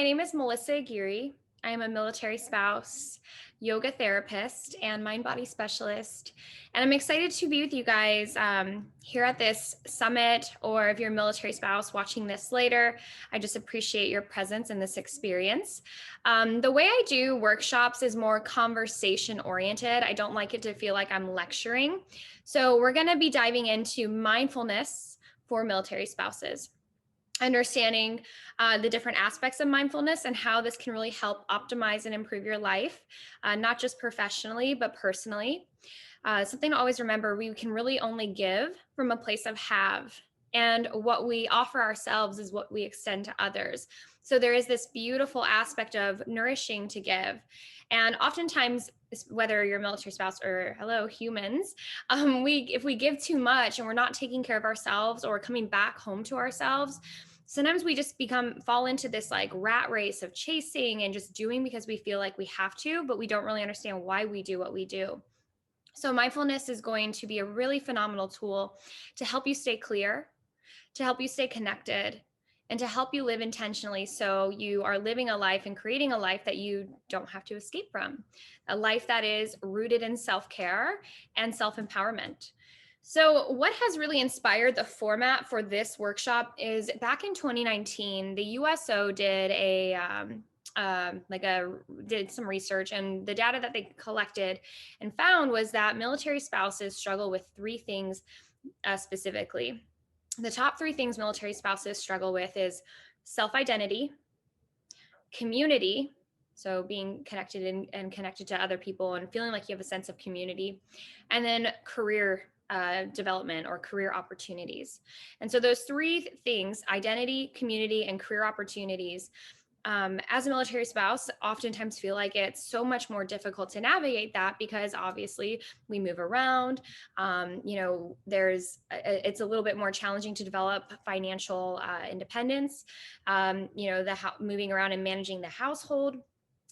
my name is Melissa Aguirre. I am a military spouse, yoga therapist, and mind body specialist. And I'm excited to be with you guys here at this summit, or if you're a military spouse watching this later, I just appreciate your presence in this experience. The way I do workshops is more conversation oriented. I don't like it to feel like I'm lecturing. So we're going to be diving into mindfulness for military spouses, understanding the different aspects of mindfulness and how this can really help optimize and improve your life, not just professionally, but personally. Something to always remember, we can really only give from a place of have. And what we offer ourselves is what we extend to others. So there is this beautiful aspect of nourishing to give. And oftentimes, whether you're a military spouse or hello humans, if we give too much and we're not taking care of ourselves or coming back home to ourselves, sometimes we just fall into this like rat race of chasing and just doing because we feel like we have to, but we don't really understand why we do what we do. So mindfulness is going to be a really phenomenal tool to help you stay clear, to help you stay connected, and to help you live intentionally so you are living a life and creating a life that you don't have to escape from, a life that is rooted in self-care and self-empowerment. So what has really inspired the format for this workshop is back in 2019, the USO did some research, and the data that they collected and found was that military spouses struggle with three things specifically. The top three things military spouses struggle with is self-identity, community, so being connected and connected to other people and feeling like you have a sense of community, and then career development or career opportunities. And so those three things, identity, community, and career opportunities, as a military spouse, oftentimes feel like it's so much more difficult to navigate that because obviously we move around. It's a little bit more challenging to develop financial independence. Moving around and managing the household.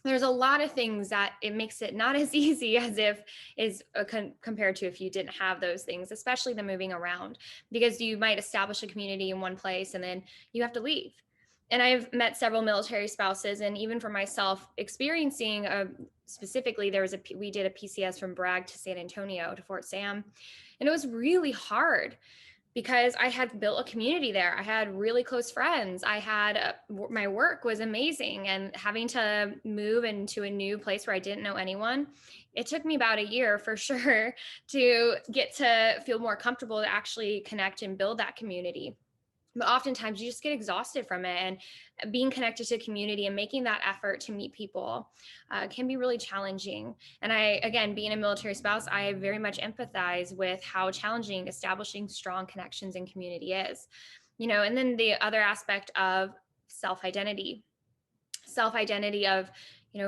There's a lot of things that it makes it not as easy as if compared to if you didn't have those things, especially the moving around, because you might establish a community in one place and then you have to leave. And I've met several military spouses, and even for myself, experiencing specifically, we did a PCS from Bragg to San Antonio to Fort Sam, and it was really hard because I had built a community there. I had really close friends. My work was amazing, and having to move into a new place where I didn't know anyone, it took me about a year for sure to get to feel more comfortable to actually connect and build that community. But oftentimes you just get exhausted from it, and being connected to community and making that effort to meet people can be really challenging. And again, being a military spouse, I very much empathize with how challenging establishing strong connections in community is. And then the other aspect of self-identity of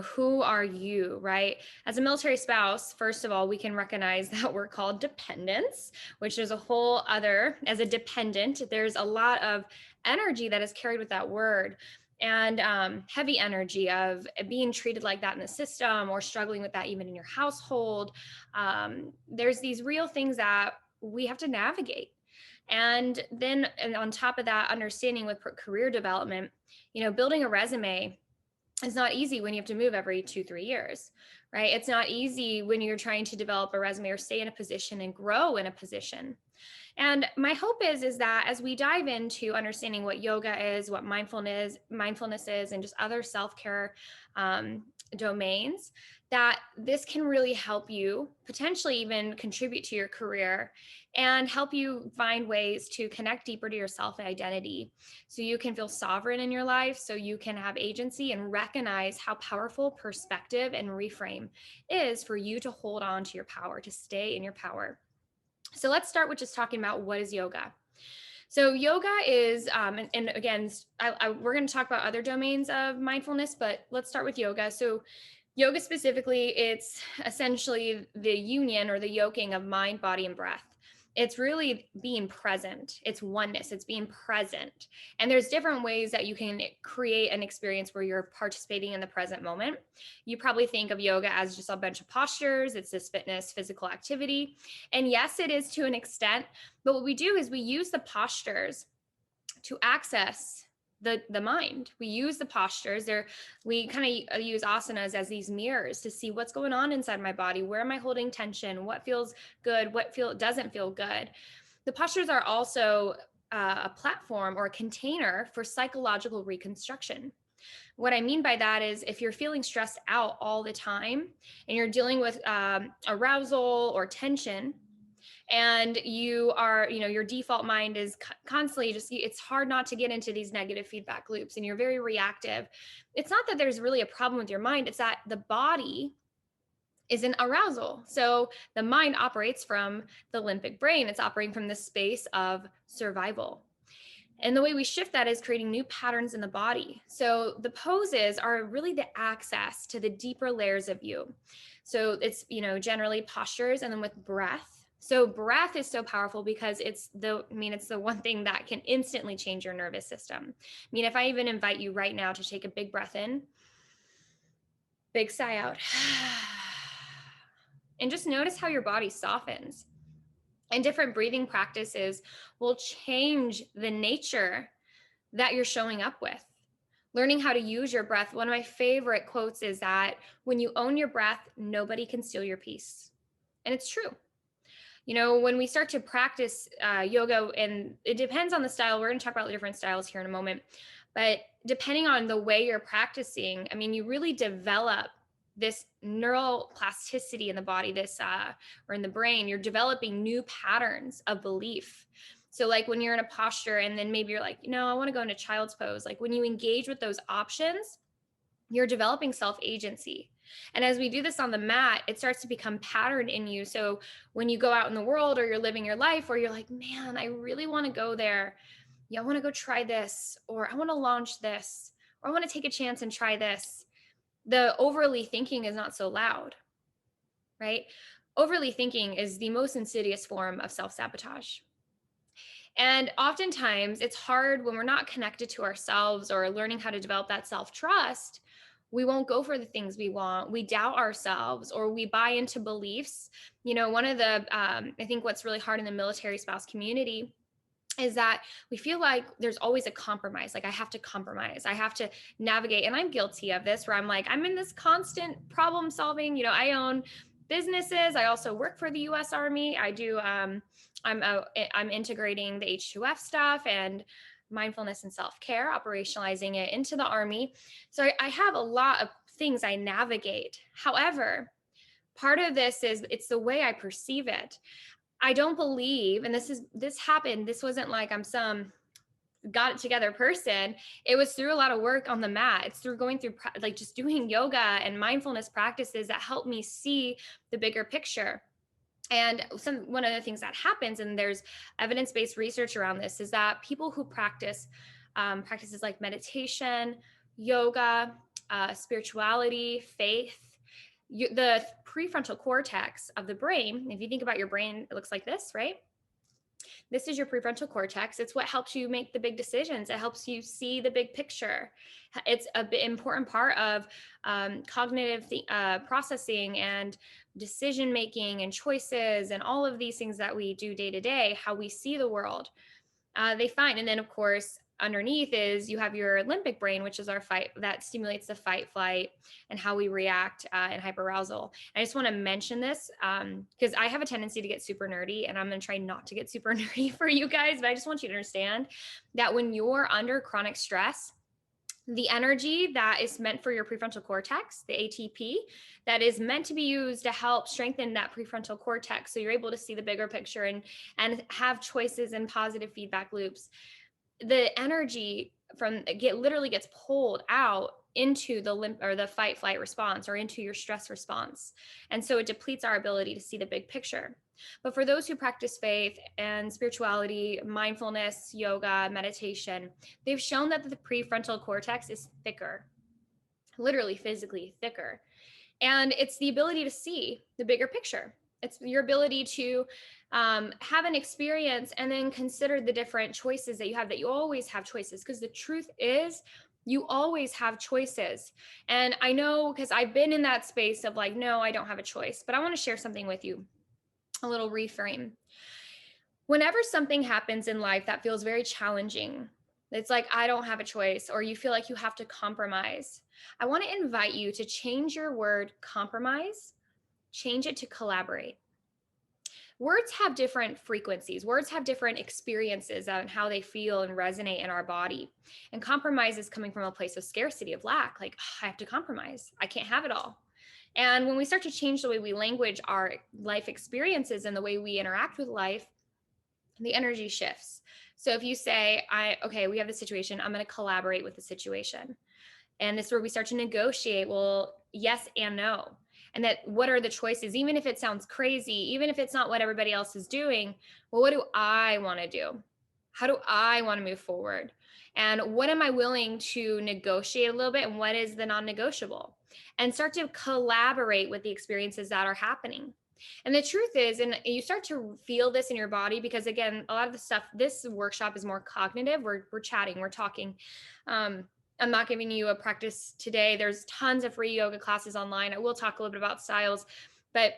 who are you, right? As a military spouse, first of all, we can recognize that we're called dependents, which is a whole other, as a dependent, there's a lot of energy that is carried with that word, and heavy energy of being treated like that in the system or struggling with that even in your household. There's these real things that we have to navigate. And on top of that, understanding with career development, building a resume, it's not easy when you have to move every 2-3 years, right? It's not easy when you're trying to develop a resume or stay in a position and grow in a position. And my hope is that as we dive into understanding what yoga is, what mindfulness is, and just other self-care domains, that this can really help you potentially even contribute to your career and help you find ways to connect deeper to your self-identity so you can feel sovereign in your life, so you can have agency and recognize how powerful perspective and reframe is for you to hold on to your power, to stay in your power. So let's start with just talking about what is yoga. So yoga is, and again, we're going to talk about other domains of mindfulness, but let's start with yoga. So yoga specifically, it's essentially the union or the yoking of mind, body, and breath. It's really being present. It's oneness. It's being present. And there's different ways that you can create an experience where you're participating in the present moment. You probably think of yoga as just a bunch of postures. It's this fitness, physical activity. And yes, it is to an extent. But what we do is we use the postures to access the mind. We use the postures there. We kind of use asanas as these mirrors to see what's going on inside my body. Where am I holding tension? What feels good? What doesn't feel good? The postures are also a platform or a container for psychological reconstruction. What I mean by that is if you're feeling stressed out all the time and you're dealing with arousal or tension, and you are, your default mind is constantly just, it's hard not to get into these negative feedback loops and you're very reactive. It's not that there's really a problem with your mind, it's that the body is in arousal. So the mind operates from the limbic brain, it's operating from this space of survival. And the way we shift that is creating new patterns in the body. So the poses are really the access to the deeper layers of you. So it's, generally postures and then with breath. So breath is so powerful because it's the one thing that can instantly change your nervous system. If I even invite you right now to take a big breath in, big sigh out, and just notice how your body softens. And different breathing practices will change the nature that you're showing up with. Learning how to use your breath. One of my favorite quotes is that when you own your breath, nobody can steal your peace. And it's true. When we start to practice yoga, and it depends on the style, we're going to talk about the different styles here in a moment, but depending on the way you're practicing, you really develop this neural plasticity in the body, or in the brain. You're developing new patterns of belief. So like when you're in a posture and then maybe you're like, I want to go into child's pose. Like when you engage with those options, you're developing self-agency. And as we do this on the mat, it starts to become patterned in you. So when you go out in the world or you're living your life where you're like, man, I really want to go there. Yeah, I want to go try this, or I want to launch this, or I want to take a chance and try this. The overly thinking is not so loud, right? Overly thinking is the most insidious form of self-sabotage. And oftentimes it's hard when we're not connected to ourselves or learning how to develop that self-trust. We won't go for the things we want. We doubt ourselves or we buy into beliefs. One of the, I think what's really hard in the military spouse community is that we feel like there's always a compromise. Like I have to compromise. I have to navigate. And I'm guilty of this where I'm like, I'm in this constant problem solving. I own businesses. I also work for the US Army. I do, I'm integrating the H2F stuff and mindfulness and self-care, operationalizing it into the Army. So I have a lot of things I navigate. However, part of this is it's the way I perceive it. I don't believe, and this happened, this wasn't like I'm some got it together person. It was through a lot of work on the mat. It's through going through like just doing yoga and mindfulness practices that helped me see the bigger picture. And one of the things that happens, and there's evidence-based research around this, is that people who practice practices like meditation, yoga, spirituality, faith, the prefrontal cortex of the brain, if you think about your brain, it looks like this, right? This is your prefrontal cortex. It's what helps you make the big decisions. It helps you see the big picture. It's an important part of cognitive processing and decision making and choices and all of these things that we do day to day, how we see the world. They find, and then of course, underneath is you have your limbic brain, which is our fight, that stimulates the fight, flight, and how we react in hyperarousal. I just want to mention this because I have a tendency to get super nerdy, and I'm going to try not to get super nerdy for you guys, but I just want you to understand that when you're under chronic stress, the energy that is meant for your prefrontal cortex, the ATP, that is meant to be used to help strengthen that prefrontal cortex so you're able to see the bigger picture and have choices and positive feedback loops. The energy literally gets pulled out into the fight flight response or into your stress response. And so it depletes our ability to see the big picture. But for those who practice faith and spirituality, mindfulness, yoga, meditation, they've shown that the prefrontal cortex is thicker, literally physically thicker. And it's the ability to see the bigger picture. It's your ability to have an experience and then consider the different choices that you always have choices, because the truth is you always have choices. And I know, because I've been in that space of like, no, I don't have a choice, but I want to share something with you, a little reframe. Whenever something happens in life that feels very challenging, It's like, I don't have a choice, or you feel like you have to compromise. I want to invite you to change your word compromise, change it to collaborate. Words have different frequencies. Words have different experiences on how they feel and resonate in our body. And compromise is coming from a place of scarcity, of lack. Like, I have to compromise. I can't have it all. And when we start to change the way we language our life experiences and the way we interact with life, the energy shifts. So if you say, okay, we have this situation, I'm going to collaborate with the situation. And this is where we start to negotiate, well, yes and no. And that what are the choices, even if it sounds crazy, even if it's not what everybody else is doing, well, what do I want to do? How do I want to move forward? And what am I willing to negotiate a little bit? And what is the non negotiable? And start to collaborate with the experiences that are happening. And the truth is, and you start to feel this in your body, because again, a lot of the stuff, this workshop is more cognitive. We're chatting, we're talking. I'm not giving you a practice today. There's tons of free yoga classes online. I will talk a little bit about styles, but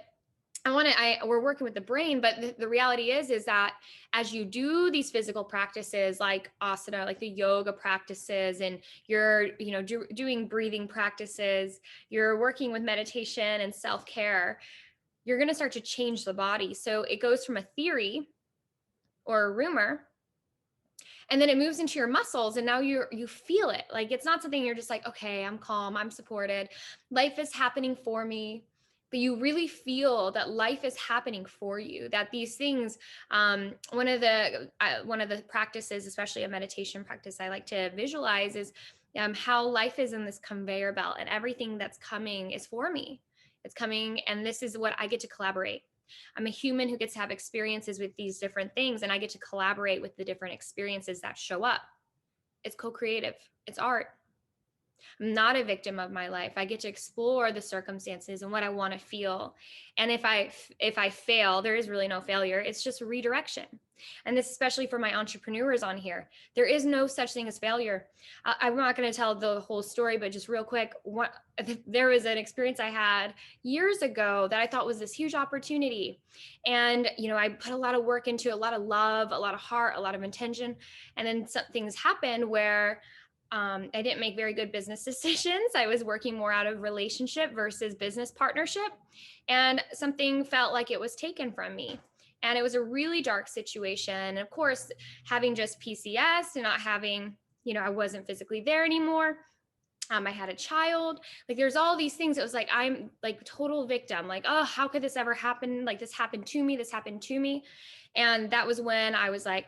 we're working with the brain, but the reality is that as you do these physical practices like asana, like the yoga practices, and you're, doing breathing practices, you're working with meditation and self-care, you're going to start to change the body. So it goes from a theory or a rumor, and then it moves into your muscles, and now you feel it. Like, it's not something you're just like, okay, I'm calm, I'm supported, life is happening for me. But you really feel that life is happening for you, that these things, one of the practices, especially a meditation practice I like to visualize, is how life is in this conveyor belt, and everything that's coming is for me. It's coming, and this is what I get to collaborate. I'm a human who gets to have experiences with these different things, and I get to collaborate with the different experiences that show up. It's co-creative. It's art. I'm not a victim of my life. I get to explore the circumstances and what I want to feel. And if I fail, there is really no failure. It's just redirection. And this, especially for my entrepreneurs on here, there is no such thing as failure. I'm not going to tell the whole story, but just real quick, there was an experience I had years ago that I thought was this huge opportunity. And, I put a lot of work into it, a lot of love, a lot of heart, a lot of intention. And then some things happened where I didn't make very good business decisions. I was working more out of relationship versus business partnership. And something felt like it was taken from me. And it was a really dark situation. And of course, having just PCS and not having, I wasn't physically there anymore. I had a child. Like, there's all these things. It was like, I'm like total victim. Like, oh, how could this ever happen? Like, this happened to me. This happened to me. And that was when I was like,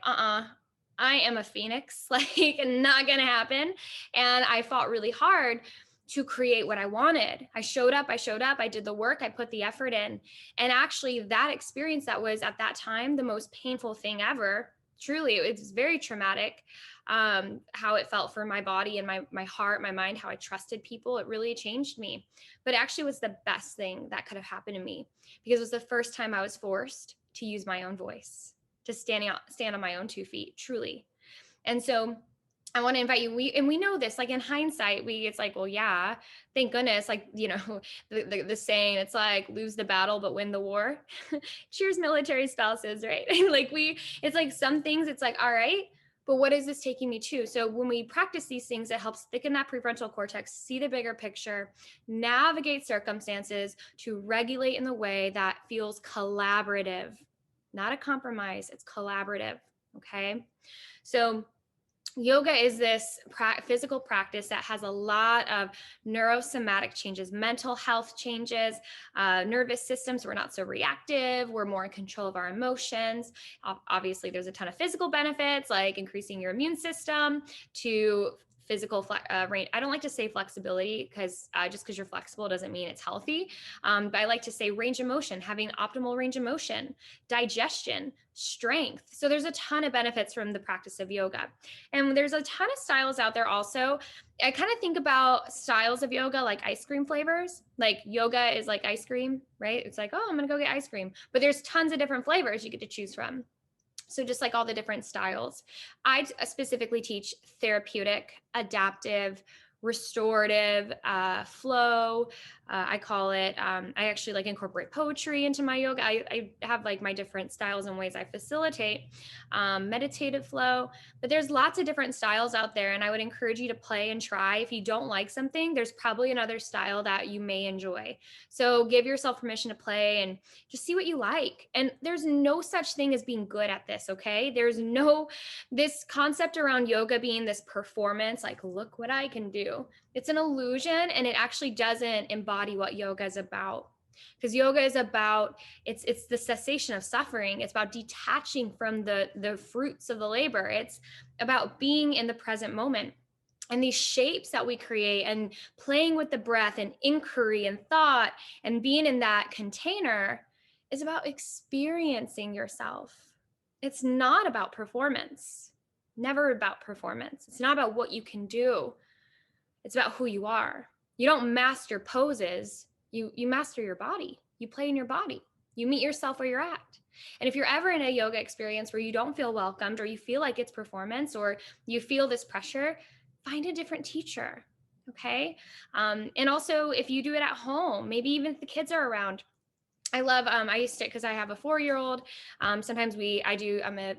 I am a phoenix, like, not going to happen. And I fought really hard to create what I wanted. I showed up, I did the work, I put the effort in. And actually, that experience, that was at that time the most painful thing ever. Truly, it was very traumatic. How it felt for my body and my heart, my mind, how I trusted people. It really changed me. But it actually was the best thing that could have happened to me, because it was the first time I was forced to use my own voice, to stand on my own 2 feet, truly. And so I want to invite you. We know this, like, in hindsight, it's like, well, yeah, thank goodness. Like, the saying, it's like, lose the battle, but win the war. Cheers, military spouses, right? Like, it's like some things, it's like, all right, but what is this taking me to? So when we practice these things, it helps thicken that prefrontal cortex, see the bigger picture, navigate circumstances to regulate in the way that feels collaborative, not a compromise. It's collaborative. Okay. So yoga is this physical practice that has a lot of neurosomatic changes, mental health changes, nervous systems. We're not so reactive. We're more in control of our emotions. Obviously, there's a ton of physical benefits, like increasing your immune system, to physical range. I don't like to say flexibility, because just because you're flexible doesn't mean it's healthy. But I like to say range of motion, having optimal range of motion, digestion, strength. So there's a ton of benefits from the practice of yoga. And there's a ton of styles out there also. I kind of think about styles of yoga like ice cream flavors. Like, yoga is like ice cream, right? It's like, oh, I'm going to go get ice cream. But there's tons of different flavors you get to choose from. So just like all the different styles, I specifically teach therapeutic, adaptive, restorative flow. I call it, I actually like incorporate poetry into my yoga. I have like my different styles and ways I facilitate meditative flow, but there's lots of different styles out there. And I would encourage you to play and try. If you don't like something, there's probably another style that you may enjoy. So give yourself permission to play and just see what you like. And there's no such thing as being good at this, okay? There's no, this concept around yoga being this performance, like, look what I can do. It's an illusion, and it actually doesn't embody what yoga is about. Because yoga is about, it's the cessation of suffering. It's about detaching from the fruits of the labor. It's about being in the present moment. And these shapes that we create and playing with the breath and inquiry and thought and being in that container is about experiencing yourself. It's not about performance. Never about performance. It's not about what you can do. It's about who you are. You don't master poses. You master your body. You play in your body. You meet yourself where you're at. And if you're ever in a yoga experience where you don't feel welcomed, or you feel like it's performance, or you feel this pressure, find a different teacher. Okay. And also, if you do it at home, maybe even if the kids are around. I love, I used to, because I have a 4-year-old. Sometimes I'm a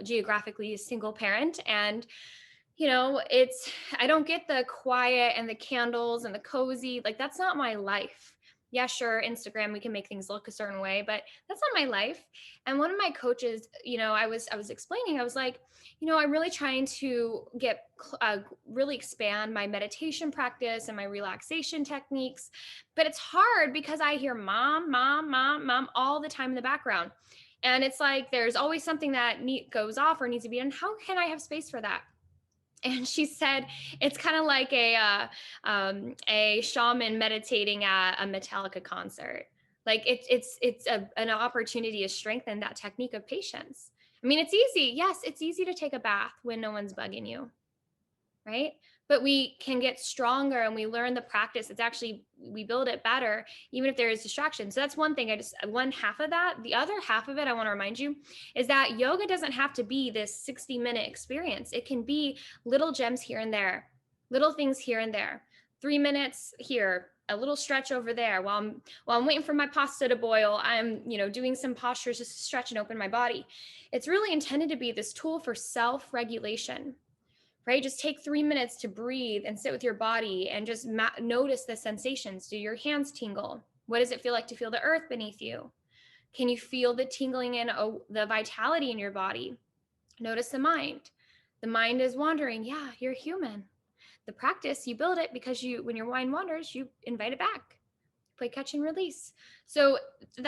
geographically single parent. And I don't get the quiet and the candles and the cozy, like that's not my life. Yeah, sure, Instagram, we can make things look a certain way, but that's not my life. And one of my coaches, I was explaining, I was like, I'm really trying to really expand my meditation practice and my relaxation techniques, but it's hard because I hear mom, mom, mom, mom all the time in the background. And it's like, there's always something that goes off or needs to be done. How can I have space for that? And she said it's kind of like a shaman meditating at a Metallica concert. Like an opportunity to strengthen that technique of patience. I mean, it's easy. Yes, it's easy to take a bath when no one's bugging you, right? But we can get stronger and we learn the practice. We build it better, even if there is distraction. So that's one thing. One half of that. The other half of it, I want to remind you, is that yoga doesn't have to be this 60-minute experience. It can be little gems here and there, little things here and there. 3 minutes here, a little stretch over there. While I'm waiting for my pasta to boil, I'm, doing some postures just to stretch and open my body. It's really intended to be this tool for self-regulation. Right? Just take 3 minutes to breathe and sit with your body and just notice the sensations. Do your hands tingle? What does it feel like to feel the earth beneath you? Can you feel the tingling and the vitality in your body? Notice the mind. The mind is wandering. Yeah, you're human. The practice, you build it because when your mind wanders, you invite it back. Play catch and release. So it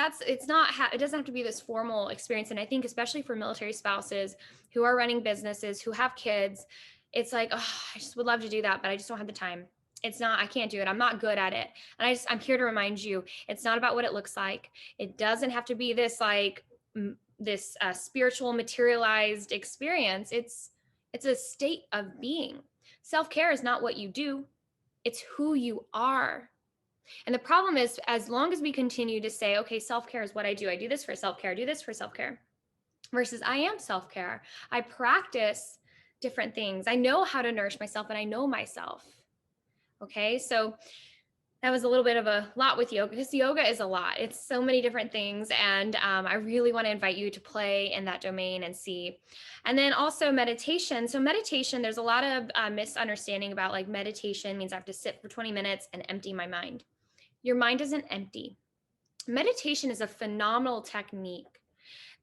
doesn't have to be this formal experience. And I think especially for military spouses who are running businesses, who have kids, it's like, oh, I just would love to do that, but I just don't have the time. I can't do it. I'm not good at it. And I'm here to remind you, it's not about what it looks like. It doesn't have to be this spiritual materialized experience. It's a state of being. Self-care is not what you do. It's who you are. And the problem is, as long as we continue to say, okay, self-care is what I do this for self-care, do this for self-care, versus I am self-care. I practice different things. I know how to nourish myself and I know myself. Okay, so that was a little bit of a lot with yoga, because yoga is a lot. It's so many different things. And I really want to invite you to play in that domain and see. And then also meditation. So meditation, there's a lot of misunderstanding about like meditation means I have to sit for 20 minutes and empty my mind. Your mind isn't empty. Meditation is a phenomenal technique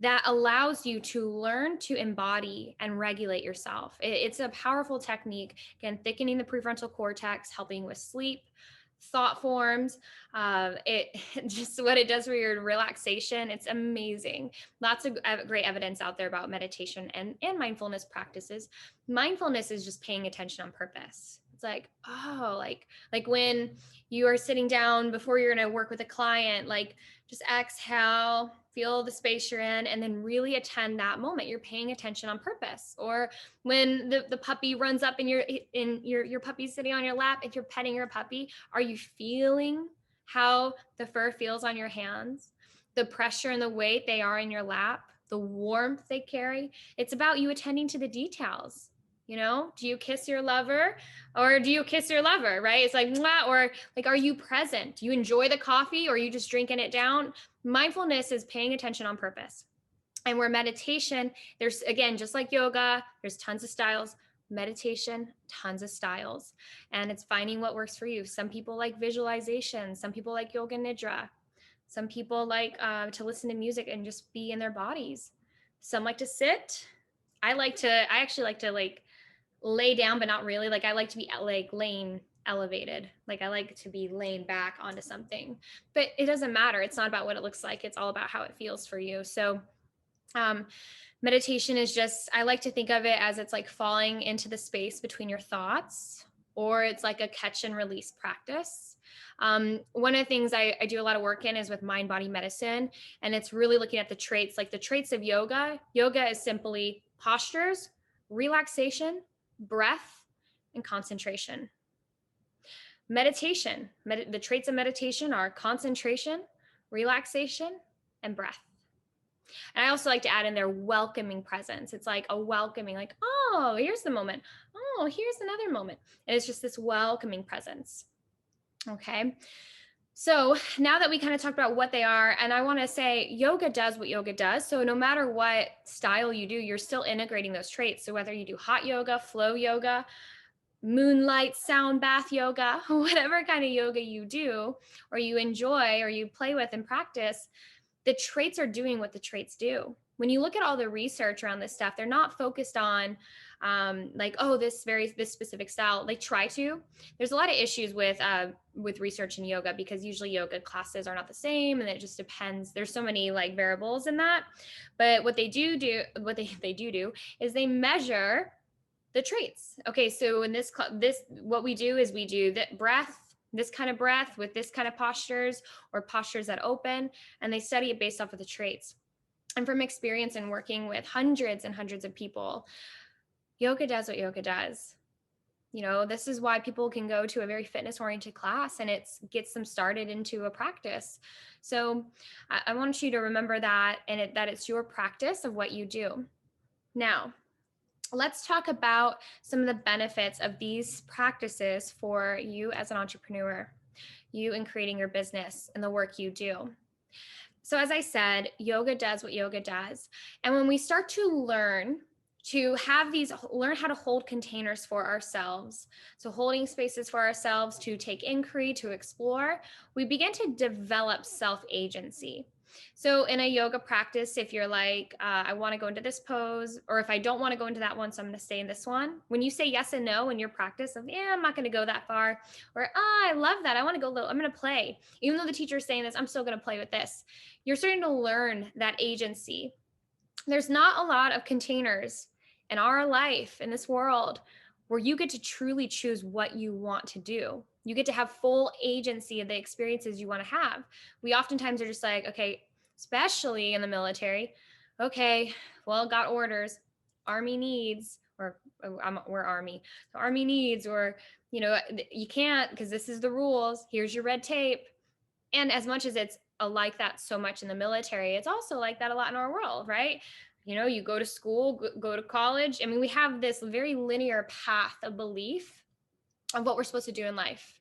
that allows you to learn to embody and regulate yourself. It's a powerful technique, again, thickening the prefrontal cortex, helping with sleep, thought forms. It just what it does for your relaxation. It's amazing. Lots of great evidence out there about meditation and mindfulness practices. Mindfulness is just paying attention on purpose. It's like, oh, like when you are sitting down before you're going to work with a client, like just exhale, feel the space you're in, and then really attend that moment. You're paying attention on purpose. Or when the puppy runs up and your puppy's sitting on your lap, if you're petting your puppy, are you feeling how the fur feels on your hands, the pressure and the weight they are in your lap, the warmth they carry? It's about you attending to the details. Do you kiss your lover or do you kiss your lover, right? It's like, mwah, or like, are you present? Do you enjoy the coffee or are you just drinking it down? Mindfulness is paying attention on purpose. And where meditation, there's, again, just like yoga, there's tons of styles. Meditation, tons of styles. And it's finding what works for you. Some people like visualization. Some people like yoga nidra. Some people like to listen to music and just be in their bodies. Some like to sit. I actually like to like lay down, but not really. Like I like to be like laying elevated. Like I like to be laying back onto something, but it doesn't matter. It's not about what it looks like. It's all about how it feels for you. So um, meditation is just, I like to think of it as it's like falling into the space between your thoughts, or it's like a catch and release practice. One of the things I do a lot of work in is with mind body medicine, and it's really looking at the traits, like the traits of yoga. Yoga is simply postures, relaxation, breath, and concentration. Meditation, the traits of meditation are concentration, relaxation, and breath. And I also like to add in their welcoming presence. It's like a welcoming, like, oh, here's the moment. Oh, here's another moment. And it's just this welcoming presence. Okay. So now that we kind of talked about what they are, and I want to say yoga does what yoga does. So no matter what style you do, you're still integrating those traits. So whether you do hot yoga, flow yoga, moonlight sound bath yoga, whatever kind of yoga you do, or you enjoy, or you play with and practice, the traits are doing what the traits do. When you look at all the research around this stuff, they're not focused on like, oh, this specific style. They try to. There's a lot of issues with research in yoga because usually yoga classes are not the same, and it just depends. There's so many like variables in that. But what they do is they measure the traits. Okay, so in this what we do is we do that breath, this kind of breath with this kind of postures, or postures that open, and they study it based off of the traits. And from experience in working with hundreds and hundreds of people, yoga does what yoga does. This is why people can go to a very fitness oriented class and it gets them started into a practice. So I want you to remember that, and that it's your practice of what you do. Now, let's talk about some of the benefits of these practices for you as an entrepreneur, you in creating your business and the work you do. So as I said, yoga does what yoga does. And when we start to learn how to hold containers for ourselves, so holding spaces for ourselves to take inquiry, to explore, we begin to develop self-agency. So in a yoga practice, if you're like, I want to go into this pose, or if I don't want to go into that one, so I'm going to stay in this one. When you say yes and no in your practice of, I'm not going to go that far, or, I love that, I want to go a little, I'm going to play. Even though the teacher is saying this, I'm still going to play with this. You're starting to learn that agency. There's not a lot of containers in our life, in this world, where you get to truly choose what you want to do. You get to have full agency of the experiences you want to have. We oftentimes are just like, okay, especially in the military, okay, well, got orders, Army needs, or we're Army, so Army needs, or, you can't because this is the rules. Here's your red tape. And as much as it's like that so much in the military, it's also like that a lot in our world, right? You go to school, go to college. I mean, we have this very linear path of belief of what we're supposed to do in life.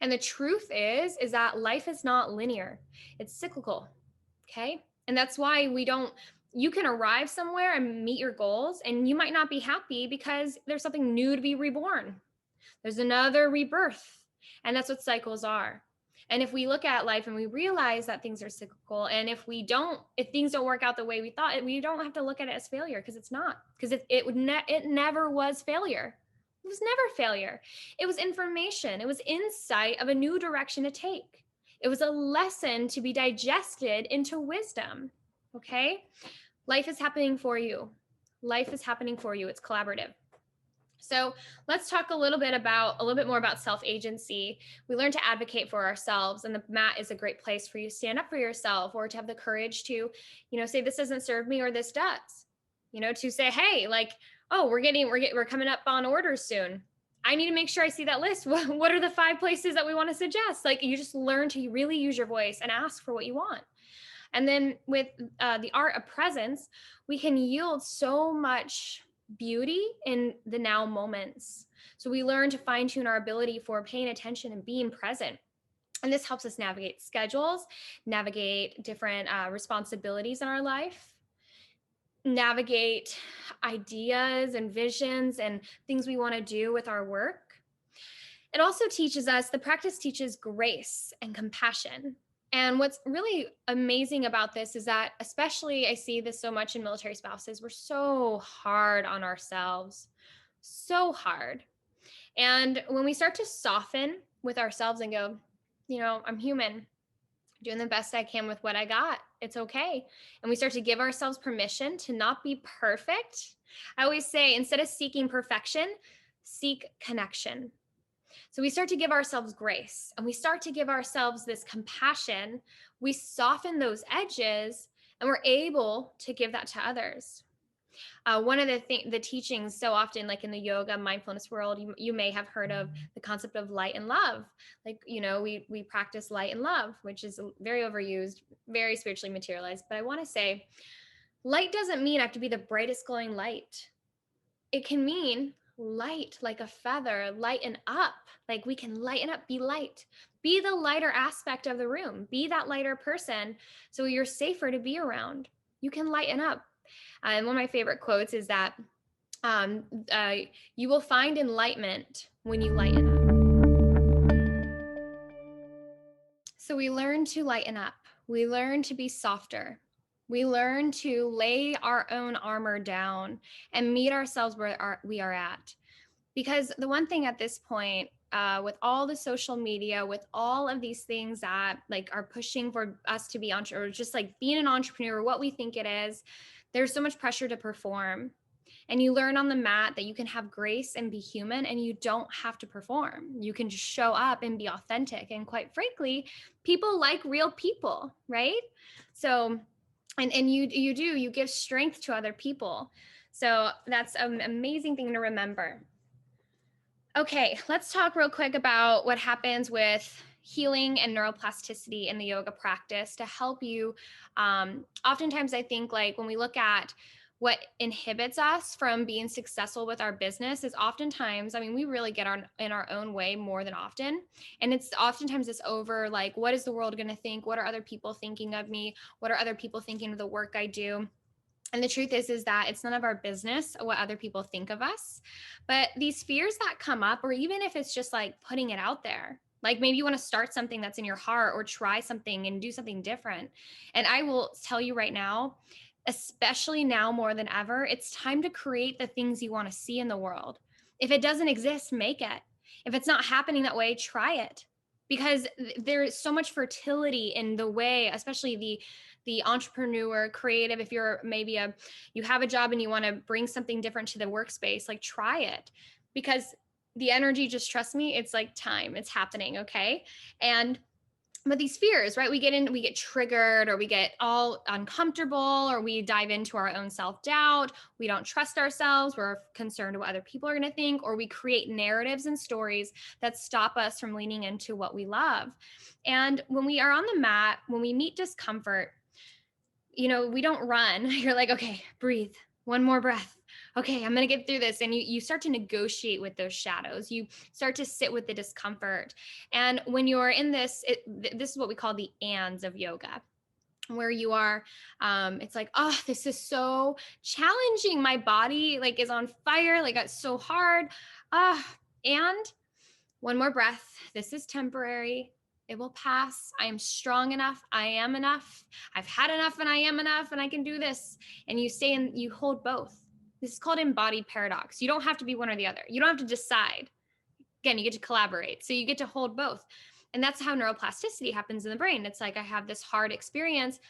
And the truth is that life is not linear. It's cyclical. Okay. And that's why you can arrive somewhere and meet your goals, and you might not be happy because there's something new to be reborn. There's another rebirth. And that's what cycles are. And if we look at life and we realize that things are cyclical, and if things don't work out the way we thought, we don't have to look at it as failure, because it's not. Because it never was failure. It was never failure. It was information. It was insight of a new direction to take. It was a lesson to be digested into wisdom. Okay? Life is happening for you. Life is happening for you. It's collaborative. So let's talk a little bit more about self-agency. We learn to advocate for ourselves, and the mat is a great place for you to stand up for yourself, or to have the courage to, say this doesn't serve me, or this does. To say, hey, like, oh, we're coming up on orders soon. I need to make sure I see that list. What are the 5 places that we want to suggest? Like, you just learn to really use your voice and ask for what you want. And then with the art of presence, we can yield so much beauty in the now moments. So we learn to fine tune our ability for paying attention and being present. And this helps us navigate schedules, navigate different responsibilities in our life, navigate ideas and visions and things we want to do with our work. It also teaches us, the practice teaches grace and compassion. And what's really amazing about this is that, especially I see this so much in military spouses, we're so hard on ourselves, so hard. And when we start to soften with ourselves and go, I'm human, doing the best I can with what I got. It's okay. And we start to give ourselves permission to not be perfect. I always say, instead of seeking perfection, seek connection. So we start to give ourselves grace and we start to give ourselves this compassion. We soften those edges and we're able to give that to others. One of the teachings so often, like in the yoga mindfulness world, you may have heard of the concept of light and love. Like, we practice light and love, which is very overused, very spiritually materialized. But I want to say, light doesn't mean I have to be the brightest glowing light. It can mean light like a feather, lighten up. Like we can lighten up, be light, be the lighter aspect of the room, be that lighter person so you're safer to be around. You can lighten up. And one of my favorite quotes is that um, uh, you will find enlightenment when you lighten up. So we learn to lighten up. We learn to be softer. We learn to lay our own armor down and meet ourselves where we are at. Because the one thing at this point, with all the social media, with all of these things that like are pushing for us to be or just like being an entrepreneur, what we think it is, there's so much pressure to perform. And you learn on the mat that you can have grace and be human and you don't have to perform. You can just show up and be authentic. And quite frankly, people like real people, right? So, and you give strength to other people. So that's an amazing thing to remember. Okay, let's talk real quick about what happens with healing and neuroplasticity in the yoga practice to help you. Oftentimes, I think like when we look at what inhibits us from being successful with our business is oftentimes, I mean, we really get in our own way more than often. And it's oftentimes it's over like, what is the world going to think? What are other people thinking of me? What are other people thinking of the work I do? And the truth is that it's none of our business what other people think of us. But these fears that come up, or even if it's just like putting it out there, like maybe you want to start something that's in your heart or try something and do something different. And I will tell you right now, especially now more than ever, it's time to create the things you want to see in the world. If it doesn't exist, make it. If it's not happening that way, try it. Because there is so much fertility in the way, especially the entrepreneur, creative. If you're maybe you have a job and you want to bring something different to the workspace, like try it, because the energy, just trust me, it's like time, it's happening. Okay. But these fears, right? We get triggered, or we get all uncomfortable, or we dive into our own self-doubt. We don't trust ourselves. We're concerned what other people are going to think, or we create narratives and stories that stop us from leaning into what we love. And when we are on the mat, when we meet discomfort, we don't run. You're like, okay, breathe, one more breath. Okay, I'm going to get through this. And you start to negotiate with those shadows. You start to sit with the discomfort. And when you're in this, this is what we call the ands of yoga, where you are, it's like, oh, this is so challenging. My body like is on fire. Like it's so hard. And one more breath. This is temporary. It will pass. I am strong enough. I am enough. I've had enough and I am enough and I can do this. And you stay and you hold both. This is called embodied paradox. You don't have to be one or the other. You don't have to decide. Again, you get to collaborate. So you get to hold both. And that's how neuroplasticity happens in the brain. It's like I have this hard experience,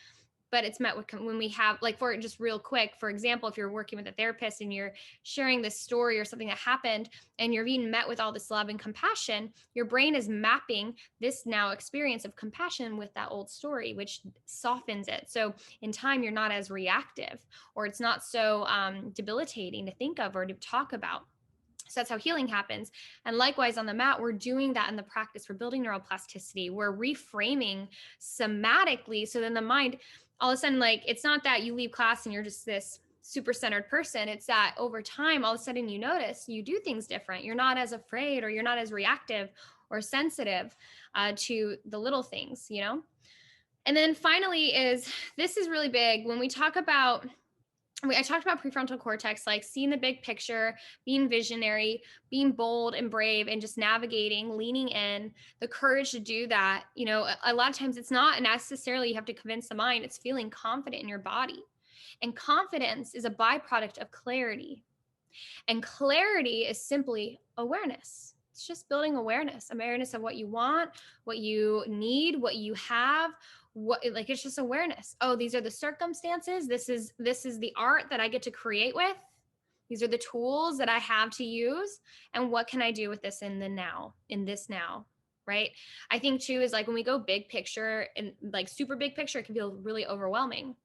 but it's met with when we have, like, for just real quick, for example, if you're working with a therapist and you're sharing this story or something that happened and you're being met with all this love and compassion, your brain is mapping this now experience of compassion with that old story, which softens it. So in time, you're not as reactive, or it's not so debilitating to think of or to talk about. So that's how healing happens. And likewise on the mat, we're doing that in the practice. We're building neuroplasticity. We're reframing somatically. So then the mind, all of a sudden, like, it's not that you leave class and you're just this super centered person. It's that over time, all of a sudden you notice you do things different. You're not as afraid, or you're not as reactive or sensitive to the little things, you know? And then finally is, this is really big when we talk about, I talked about prefrontal cortex, like seeing the big picture, being visionary, being bold and brave, and just navigating, leaning in, the courage to do that. You know, a lot of times it's not necessarily you have to convince the mind, it's feeling confident in your body. And confidence is a byproduct of clarity. And clarity is simply awareness. It's just building awareness of what you want, what you need, what you have, what, like, it's just awareness. Oh, these are the circumstances. This is the art that I get to create with. These are the tools that I have to use. And what can I do with this in the now, in this now? Right. I think too is like when we go big picture and like super big picture, it can feel really overwhelming.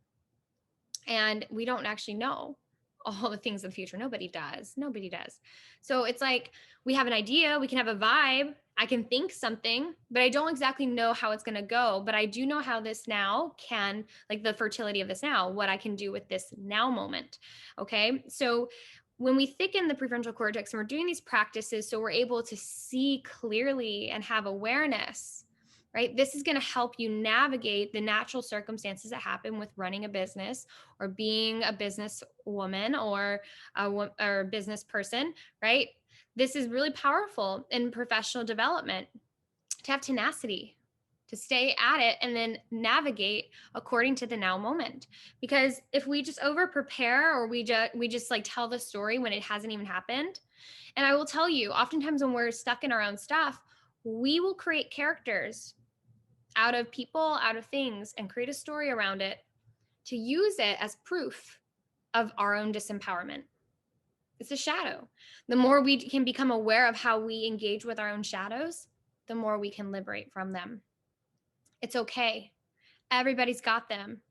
And we don't actually know all the things of the future. Nobody does. Nobody does. So it's like we have an idea, we can have a vibe. I can think something, but I don't exactly know how it's going to go. But I do know how this now can, like the fertility of this now, what I can do with this now moment. Okay. So when we thicken the prefrontal cortex and we're doing these practices, so we're able to see clearly and have awareness, right? This is going to help you navigate the natural circumstances that happen with running a business or being a business woman or a business person, right? This is really powerful in professional development, to have tenacity, to stay at it and then navigate according to the now moment. Because if we just over prepare, or we just like tell the story when it hasn't even happened, and I will tell you, oftentimes when we're stuck in our own stuff, we will create characters out of people, out of things, and create a story around it to use it as proof of our own disempowerment. It's a shadow. The more we can become aware of how we engage with our own shadows, the more we can liberate from them. It's okay. Everybody's got them.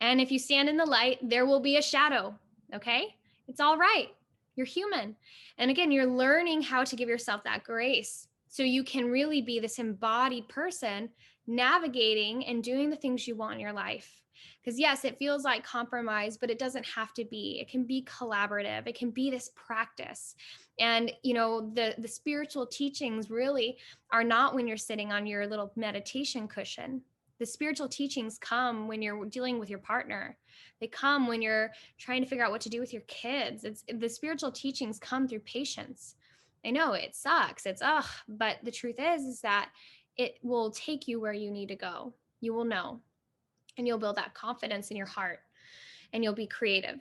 And if you stand in the light, there will be a shadow. Okay? It's all right. You're human. And again, you're learning how to give yourself that grace so you can really be this embodied person navigating and doing the things you want in your life. Because yes, it feels like compromise, but it doesn't have to be. It can be collaborative. It can be this practice. And you know, the spiritual teachings really are not when you're sitting on your little meditation cushion. The spiritual teachings come when you're dealing with your partner. They come when you're trying to figure out what to do with your kids. It's the spiritual teachings come through patience. I know it sucks. But the truth is that it will take you where you need to go. You will know, and you'll build that confidence in your heart, and you'll be creative.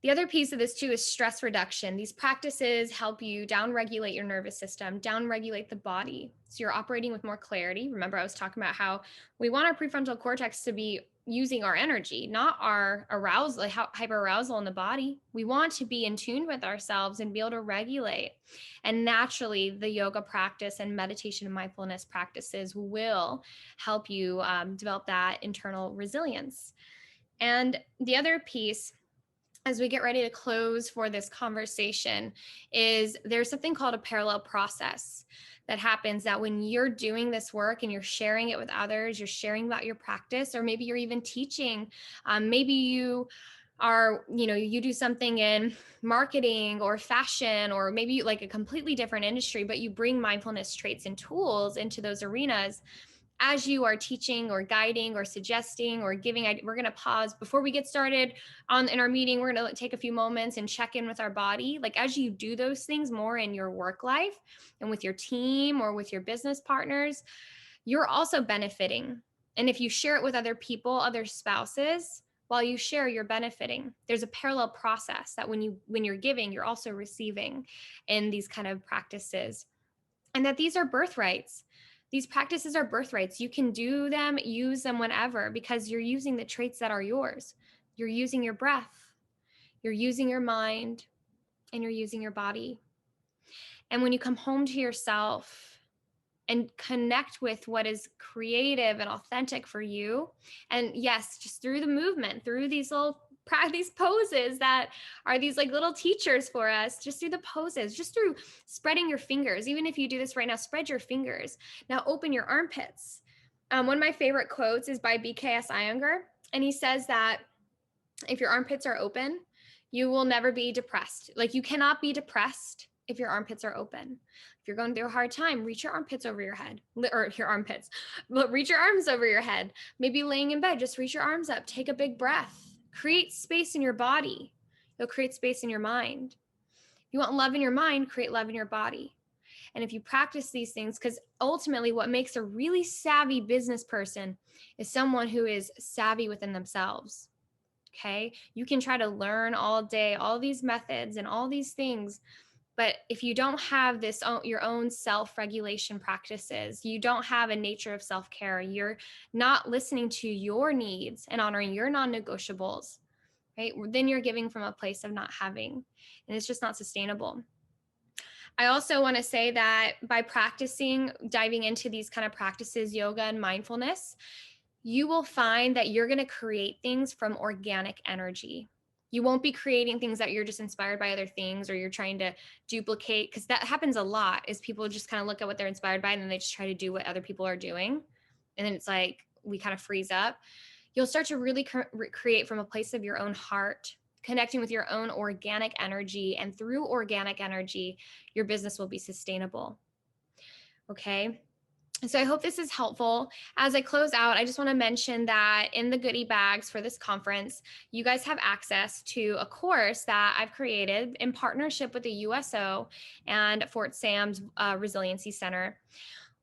The other piece of this too is stress reduction. These practices help you downregulate your nervous system, downregulate the body. So you're operating with more clarity. Remember, I was talking about how we want our prefrontal cortex to be using our energy, not our arousal, like hyperarousal in the body. We want to be in tune with ourselves and be able to regulate. And naturally, the yoga practice and meditation and mindfulness practices will help you develop that internal resilience. And the other piece, as we get ready to close for this conversation, is there's something called a parallel process that happens, that when you're doing this work and you're sharing it with others, you're sharing about your practice, or maybe you're even teaching, maybe you are, you do something in marketing or fashion, or maybe like a completely different industry, but you bring mindfulness traits and tools into those arenas. As you are teaching or guiding or suggesting or giving, we're going to pause before we get started in our meeting. We're going to take a few moments and check in with our body. Like as you do those things more in your work life and with your team or with your business partners, you're also benefiting. And if you share it with other people, other spouses, while you share, you're benefiting. There's a parallel process that when you're giving, you're also receiving in these kind of practices. And that these are birthrights. These practices are birthrights. You can do them, use them whenever, because you're using the traits that are yours. You're using your breath, you're using your mind, and you're using your body. And when you come home to yourself and connect with what is creative and authentic for you, and yes, just through the movement, through these poses that are these like little teachers for us, just through the poses, just through spreading your fingers. Even if you do this right now, spread your fingers. Now open your armpits. One of my favorite quotes is by BKS Iyengar, and he says that if your armpits are open, You will never be depressed. Like, you cannot be depressed if your armpits are open. If you're going through a hard time, reach your armpits over your head, or your armpits, but reach your arms over your head. Maybe laying in bed, just reach your arms up, take a big breath, create space in your body. You'll create space in your mind. If you want love in your mind, create love in your body. And if you practice these things, because ultimately what makes a really savvy business person is someone who is savvy within themselves. Okay. You can try to learn all day, all these methods and all these things. But if you don't have this, your own self-regulation practices, you don't have a nature of self-care, you're not listening to your needs and honoring your non-negotiables, right? Then you're giving from a place of not having, and it's just not sustainable. I also want to say that by practicing, diving into these kind of practices, yoga and mindfulness, you will find that you're going to create things from organic energy. You won't be creating things that you're just inspired by other things, or you're trying to duplicate, because that happens a lot, is people just kind of look at what they're inspired by and then they just try to do what other people are doing. And then it's like we kind of freeze up. You'll start to really create from a place of your own heart, connecting with your own organic energy. And through organic energy, your business will be sustainable. Okay. So I hope this is helpful. As I close out, I just want to mention that in the goodie bags for this conference, you guys have access to a course that I've created in partnership with the USO and Fort Sam's Resiliency Center.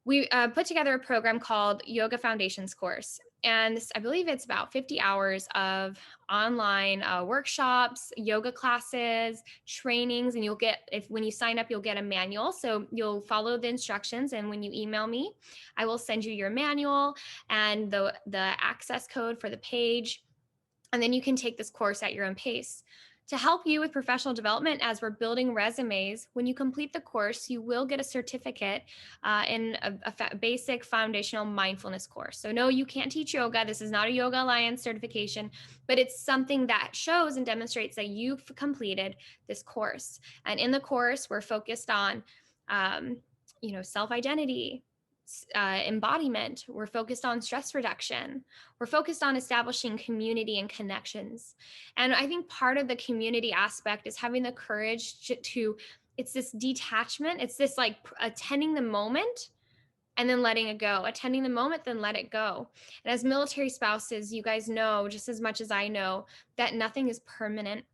We put together a program called Yoga Foundations course. And this, I believe it's about 50 hours of online workshops, yoga classes, trainings, and you'll get, when you sign up, you'll get a manual. So you'll follow the instructions. And when you email me, I will send you your manual and the access code for the page. And then you can take this course at your own pace. To help you with professional development as we're building resumes, when you complete the course, you will get a certificate in a basic foundational mindfulness course. So no, you can't teach yoga. This is not a Yoga Alliance certification, but it's something that shows and demonstrates that you've completed this course. And in the course, we're focused on, self-identity, embodiment. We're focused on stress reduction. We're focused on establishing community and connections. And I think part of the community aspect is having the courage to it's this detachment. It's this like attending the moment and then letting it go, attending the moment, then let it go. And as military spouses, you guys know just as much as I know that nothing is permanent.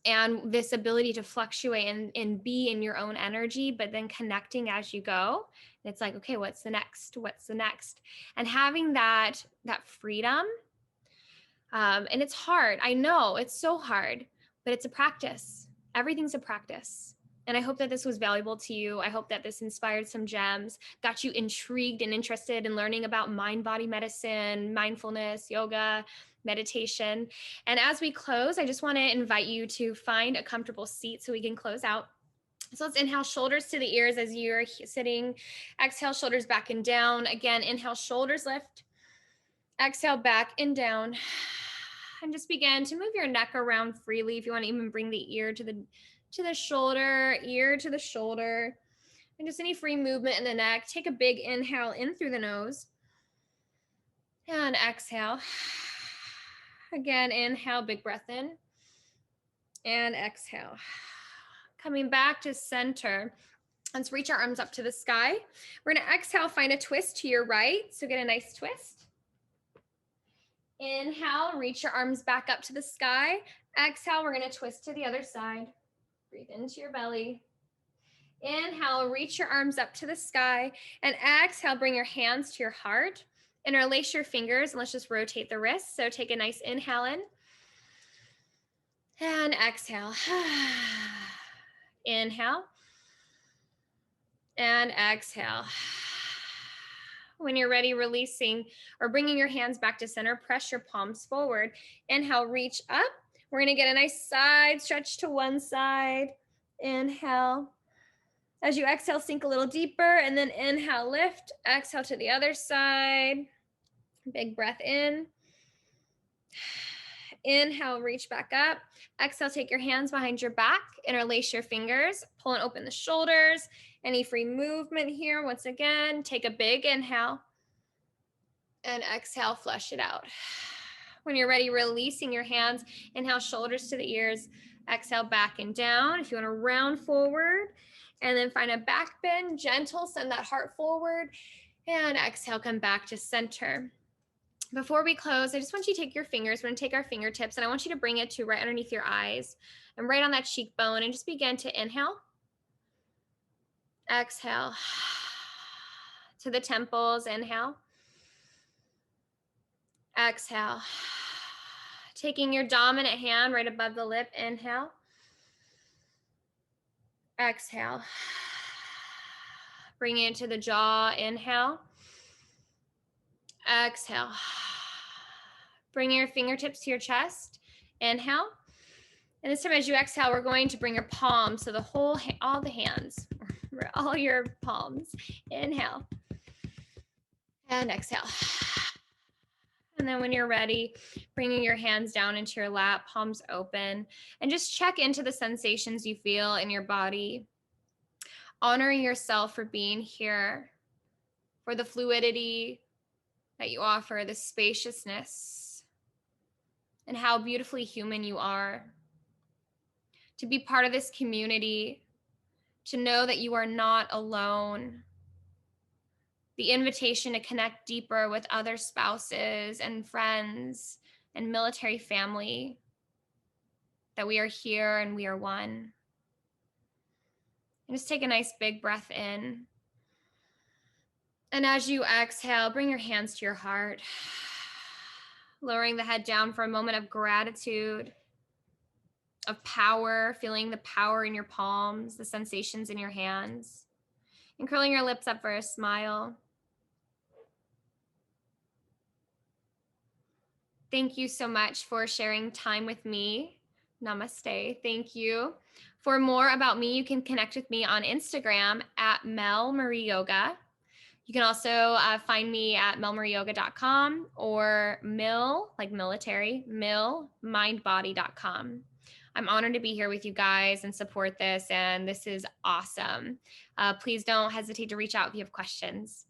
And this ability to fluctuate and be in your own energy, but then connecting as you go. And it's like, okay, what's the next? What's the next? And having that freedom. And it's hard. I know it's so hard, but it's a practice. Everything's a practice. And I hope that this was valuable to you. I hope that this inspired some gems, got you intrigued and interested in learning about mind-body medicine, mindfulness, yoga, meditation. And as we close, I just want to invite you to find a comfortable seat so we can close out. So let's inhale, shoulders to the ears as you're sitting. Exhale, shoulders back and down. Again, inhale, shoulders lift. Exhale, back and down. And just begin to move your neck around freely. If you want to even bring the ear to the shoulder, ear to the shoulder. And just any free movement in the neck. Take a big inhale in through the nose. And exhale. Again, inhale, big breath in. And exhale. Coming back to center. Let's reach our arms up to the sky. We're going to exhale, find a twist to your right. So get a nice twist. Inhale, reach your arms back up to the sky. Exhale, we're going to twist to the other side. Breathe into your belly. Inhale, reach your arms up to the sky. And exhale, bring your hands to your heart. Interlace your fingers, and let's just rotate the wrists. So take a nice inhale in. And exhale. Inhale. And exhale. When you're ready, releasing or bringing your hands back to center, press your palms forward. Inhale, reach up. We're going to get a nice side stretch to one side. Inhale. As you exhale, sink a little deeper, and then inhale, lift. Exhale to the other side. Big breath in. Inhale, reach back up. Exhale, take your hands behind your back. Interlace your fingers. Pull and open the shoulders. Any free movement here. Once again, take a big inhale. And exhale, flush it out. When you're ready, releasing your hands. Inhale, shoulders to the ears. Exhale, back and down. If you want to round forward, and then find a back bend, gentle, send that heart forward, and exhale, come back to center. Before we close, I just want you to take your fingers. We're going to take our fingertips, and I want you to bring it to right underneath your eyes and right on that cheekbone, and just begin to inhale. Exhale. To the temples, inhale. Exhale. Taking your dominant hand right above the lip, inhale. Exhale. Bring it to the jaw, inhale. Exhale. Bring your fingertips to your chest, inhale. And this time as you exhale, we're going to bring your palms, so the whole, all the hands, all your palms. Inhale. And exhale. And then when you're ready, bringing your hands down into your lap, palms open, and just check into the sensations you feel in your body. Honoring yourself for being here, for the fluidity that you offer, the spaciousness, and how beautifully human you are. To be part of this community, to know that you are not alone. The invitation to connect deeper with other spouses and friends and military family, that we are here and we are one. And just take a nice big breath in. And as you exhale, bring your hands to your heart, lowering the head down for a moment of gratitude, of power, feeling the power in your palms, the sensations in your hands, and curling your lips up for a smile. Thank you so much for sharing time with me. Namaste. Thank you. For more about me, you can connect with me on Instagram at Mel Marie Yoga. You can also find me at melmarieyoga.com or Mill, like military, millmindbody.com. I'm honored to be here with you guys and support this, and this is awesome. Please don't hesitate to reach out if you have questions.